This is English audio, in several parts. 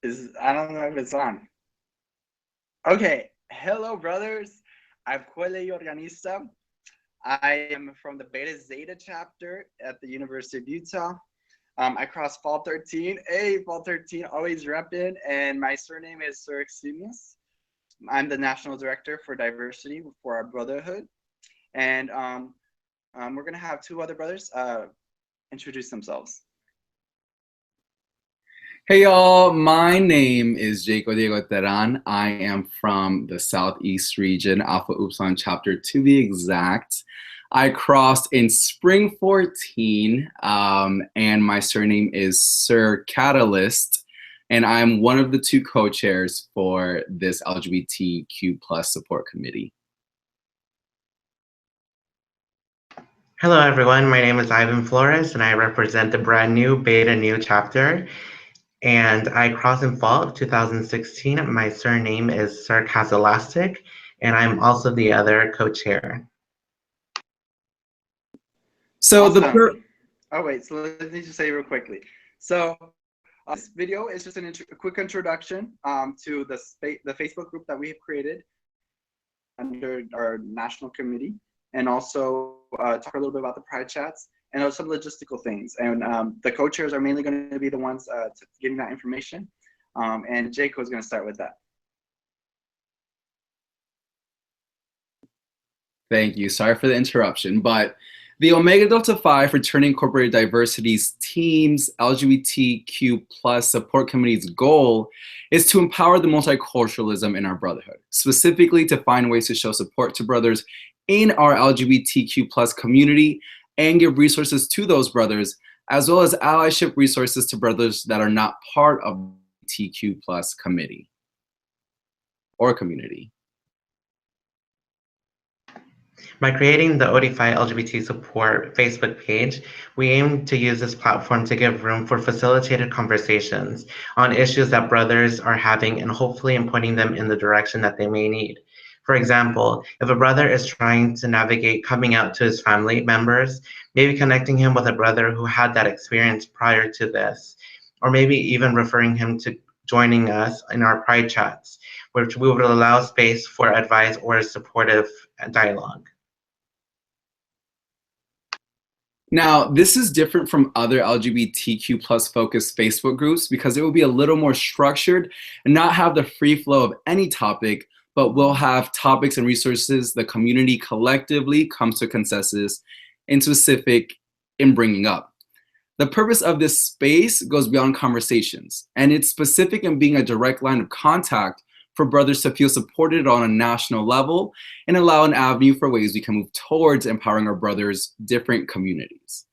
I don't know if it's on. Okay, hello brothers. I'm Coelho Organista. I am from the Beta Zeta chapter at the University of Utah. I crossed Fall 13. Hey, Fall 13, always repping. And my surname is Sir Eximius. I'm the National Director for Diversity for our Brotherhood. And we're going to have two other brothers introduce themselves. Hey y'all, my name is Jaco Diego Teran. I am from the Southeast region, Alpha Upsilon chapter to be exact. I crossed in spring 14, and my surname is Sir Catalyst, and I'm one of the two co-chairs for this LGBTQ plus support committee. Hello everyone, my name is Ivan Flores and I represent the brand new Beta New chapter. And I crossed in fall of 2016. My surname is Sir Caselastic, and I'm also the other co-chair. So awesome. So let me just say real quickly. So this video is just a quick introduction to the Facebook group that we have created under our national committee, and also talk a little bit about the Pride chats and some logistical things. And the co-chairs are mainly going to be the ones getting that information. And Jaco is going to start with that. Thank you. Sorry for the interruption, but the Omega Delta Phi Fraternity Incorporated Diversity's team's LGBTQ plus support committee's goal is to empower the multiculturalism in our brotherhood, specifically to find ways to show support to brothers in our LGBTQ plus community and give resources to those brothers, as well as allyship resources to brothers that are not part of the TQ plus committee or community. By creating the ODPhi LGBT support Facebook page, we aim to use this platform to give room for facilitated conversations on issues that brothers are having and hopefully in pointing them in the direction that they may need. For example, if a brother is trying to navigate coming out to his family members, maybe connecting him with a brother who had that experience prior to this, or maybe even referring him to joining us in our Pride chats, which we would allow space for advice or a supportive dialogue. Now, this is different from other LGBTQ plus focused Facebook groups because it will be a little more structured and not have the free flow of any topic, but we'll have topics and resources the community collectively comes to consensus in specific in bringing up. The purpose of this space goes beyond conversations, and it's specific in being a direct line of contact for brothers to feel supported on a national level and allow an avenue for ways we can move towards empowering our brothers' different communities.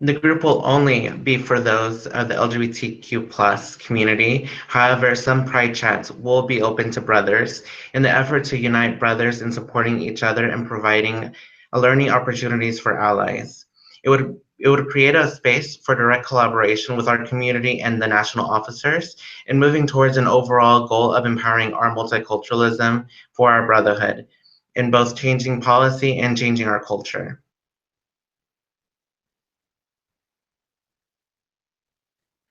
The group will only be for those of the LGBTQ plus community. However, some Pride chats will be open to brothers in the effort to unite brothers in supporting each other and providing learning opportunities for allies. It would create a space for direct collaboration with our community and the national officers and moving towards an overall goal of empowering our multiculturalism for our brotherhood in both changing policy and changing our culture.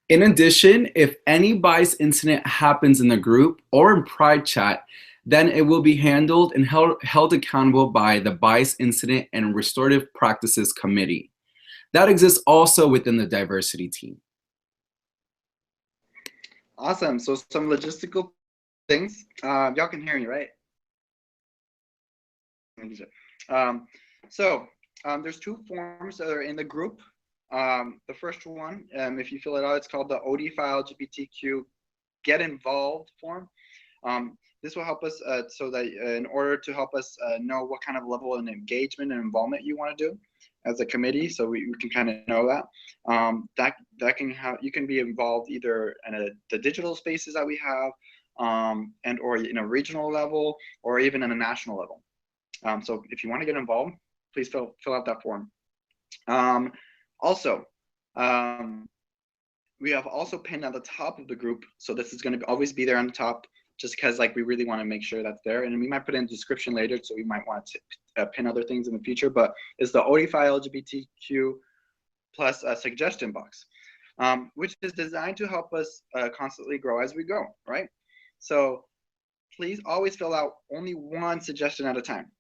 In addition, if any bias incident happens in the group or in Pride chat, then it will be handled and held accountable by the Bias Incident and Restorative Practices Committee. That exists also within the diversity team. Awesome. So some logistical things. Y'all can hear me, right? There's two forms that are in the group. The first one, if you fill it out, it's called the ODPhi LGBTQ Get Involved form. This will help us so that in order to help us know what kind of level of engagement and involvement you want to do as a committee, so we can kind of know that. That can have, you can be involved either in the digital spaces that we have, and or in a regional level, or even in a national level. So if you want to get involved, please fill out that form. Also, we have also pinned at the top of the group, so this is going to always be there on the top, just because like we really want to make sure that's there, and we might put in a description later, so we might want to pin other things in the future. But it's the ODPhi LGBTQ plus a suggestion box, which is designed to help us constantly grow as we go, right? So please always fill out only one suggestion at a time.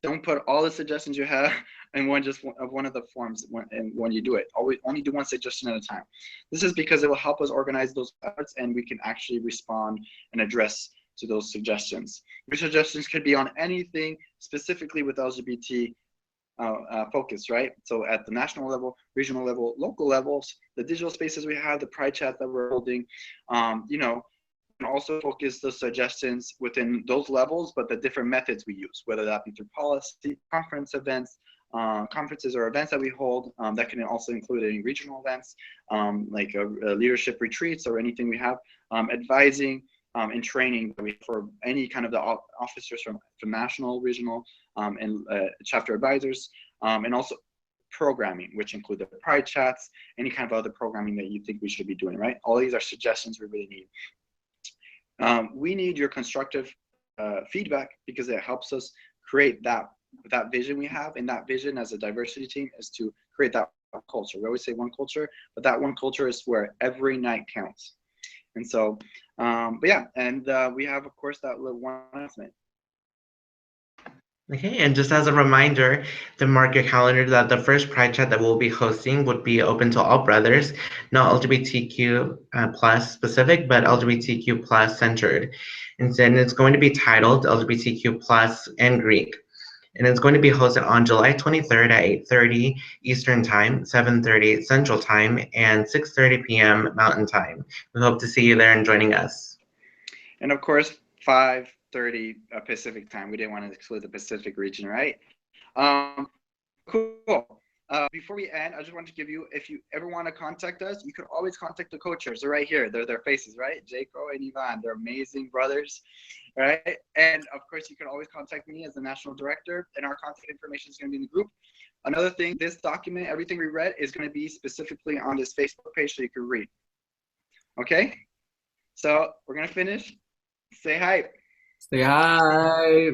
Don't put all the suggestions you have in one of the forms when you do it. Always only do one suggestion at a time. This is because it will help us organize those efforts, and we can actually respond and address to those suggestions. Your suggestions could be on anything specifically with LGBT focus, right? So at the national level, regional level, local levels, the digital spaces we have, the pride chat that we're holding, you know, and also focus those suggestions within those levels, but the different methods we use, whether that be through policy, conference events, conferences or events that we hold. That can also include any regional events, like leadership retreats or anything we have, advising and training for any kind of the officers from national, regional, and chapter advisors, and also programming, which include the pride chats, any kind of other programming that you think we should be doing, right? All these are suggestions we really need. We need your constructive feedback because it helps us create that vision we have. And that vision as a diversity team is to create that culture. We always say one culture, but that one culture is where every night counts. And so, but yeah, and we have, of course, that little one announcement. Okay, and just as a reminder, to mark your calendar that the first Pride Chat that we'll be hosting would be open to all brothers, not LGBTQ plus specific, but LGBTQ plus centered. And then it's going to be titled LGBTQ plus and Greek. And it's going to be hosted on July 23rd at 8:30 Eastern Time, 7:30 Central Time, and 6:30 p.m. Mountain Time. We hope to see you there and joining us. And of course, 5:30 Pacific time. We didn't want to exclude the Pacific region, right? Cool. Before we end, I just want to give you, if you ever want to contact us, you could always contact the co-chairs. They're right here. They're their faces, right? Jaco and Ivan. They're amazing brothers, right? And of course, you can always contact me as the national director, and our contact information is going to be in the group. Another thing, this document, everything we read is going to be specifically on this Facebook page so you can read. Okay? So we're going to finish. Say hi. Say hi.